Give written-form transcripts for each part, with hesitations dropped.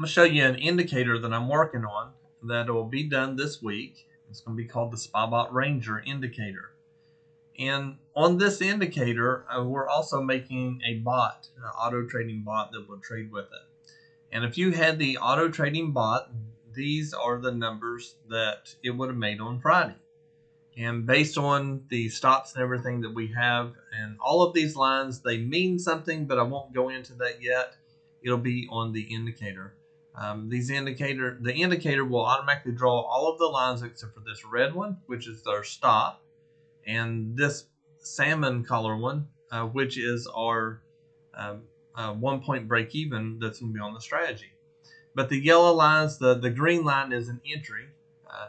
I'm going to show you an indicator that I'm working on that will be done this week. It's going to be called the SpyBot Ranger indicator. And on this indicator, we're also making a bot, an auto trading bot that will trade with it. And if you had the auto trading bot, these are the numbers that it would have made on Friday. And based on the stops and everything that we have, and all of these lines, they mean something, but I won't go into that yet. It'll be on the indicator. The indicator will automatically draw all of the lines except for this red one, which is our stop, and this salmon color one, which is our 1 point break even that's going to be on the strategy. But the yellow lines, the green line is an entry,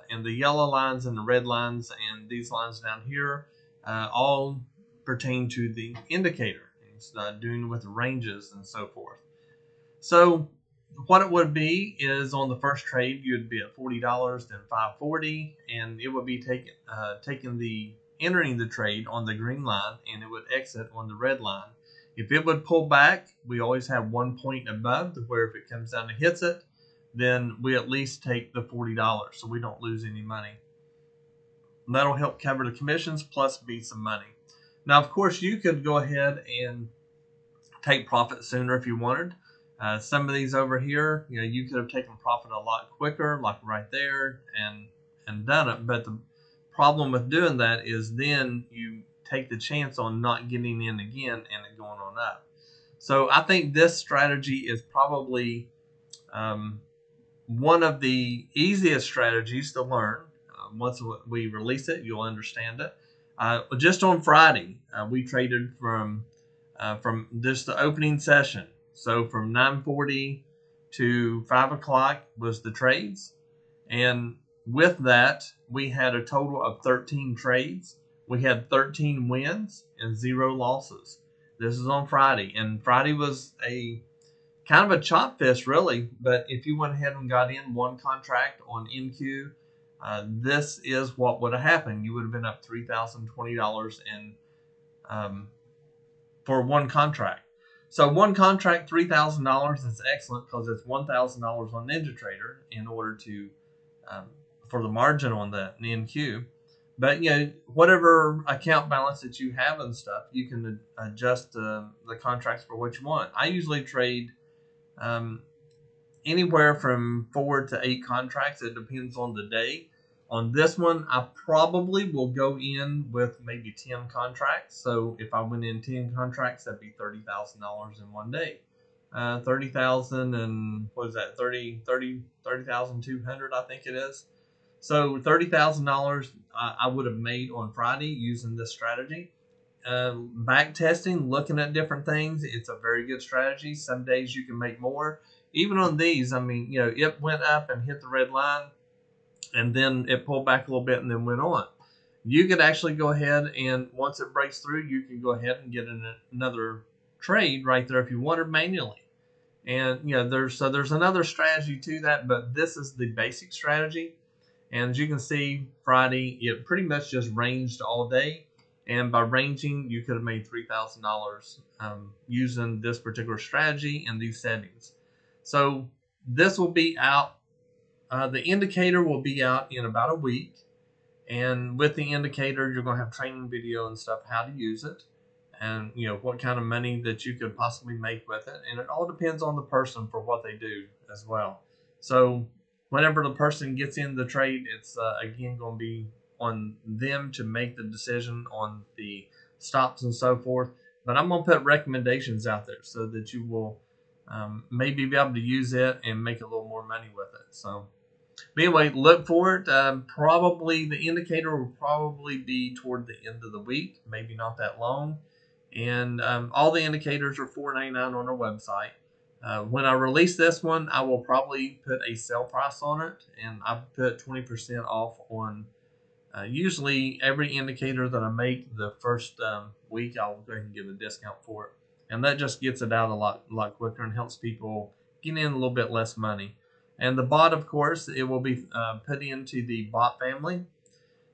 and the yellow lines and the red lines and these lines down here all pertain to the indicator. It's doing with ranges and so forth. So what it would be is on the first trade, you'd be at $40, then $5.40, and it would be entering the trade on the green line, and it would exit on the red line. If it would pull back, we always have 1 point above to where if it comes down and hits it, then we at least take the $40 so we don't lose any money. And that'll help cover the commissions plus be some money. Now, of course, you could go ahead and take profit sooner if you wanted. Some of these over here, you could have taken profit a lot quicker, like right there, and done it. But the problem with doing that is then you take the chance on not getting in again and it going on up. So I think this strategy is probably one of the easiest strategies to learn. Once we release it, you'll understand it. Just on Friday, we traded from just the opening session. So from 9:40 to 5 o'clock was the trades. And with that, we had a total of 13 trades. We had 13 wins and 0 losses. This is on Friday. And Friday was a kind of a chop fest, really. But if you went ahead and got in one contract on NQ, this is what would have happened. You would have been up $3,020 for one contract. So one contract, $3,000 is excellent because it's $1,000 on NinjaTrader in order to for the margin on the NQ. But whatever account balance that you have and stuff, you can adjust the contracts for what you want. I usually trade anywhere from 4 to 8 contracts. It depends on the day. On this one, I probably will go in with maybe 10 contracts. So if I went in 10 contracts, that'd be $30,000 in one day. 30,000 and what is that? 30,200, I think it is. So $30,000 I would have made on Friday using this strategy. Back testing, looking at different things, it's a very good strategy. Some days you can make more. Even on these, I mean, it went up and hit the red line, and then it pulled back a little bit and then went on. You could actually go ahead and once it breaks through, you can go ahead and get another trade right there if you wanted manually. And there's another strategy to that, but this is the basic strategy. And as you can see, Friday, it pretty much just ranged all day. And by ranging, you could have made $3,000 using this particular strategy and these settings. So this will be out. The indicator will be out in about a week. And with the indicator, you're going to have training video and stuff, how to use it. And, what kind of money that you could possibly make with it. And it all depends on the person for what they do as well. So whenever the person gets in the trade, it's again going to be on them to make the decision on the stops and so forth. But I'm going to put recommendations out there so that you will maybe be able to use it and make a little more money with it. So but anyway, look for it. Probably the indicator will probably be toward the end of the week, maybe not that long. And all the indicators are $4.99 on our website. When I release this one, I will probably put a sale price on it, and I put 20% off on usually every indicator that I make. The first week, I'll go ahead and give a discount for it, and that just gets it out a lot quicker and helps people get in a little bit less money. And the bot, of course, it will be put into the bot family.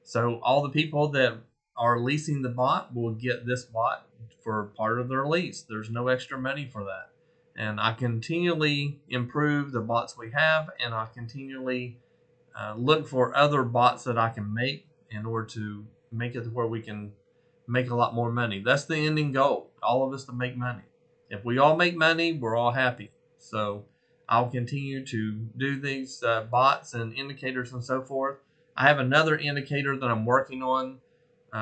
So all the people that are leasing the bot will get this bot for part of their lease. There's no extra money for that. And I continually improve the bots we have, and I continually look for other bots that I can make in order to make it to where we can make a lot more money. That's the ending goal. All of us to make money. If we all make money, we're all happy. So I'll continue to do these bots and indicators and so forth. I have another indicator that I'm working on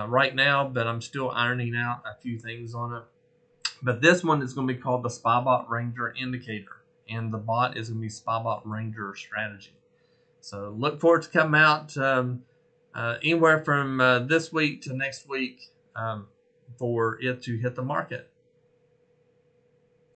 right now, but I'm still ironing out a few things on it. But this one is going to be called the SpyBot Ranger Indicator, and the bot is going to be SpyBot Ranger Strategy. So look forward to come out anywhere from this week to next week for it to hit the market.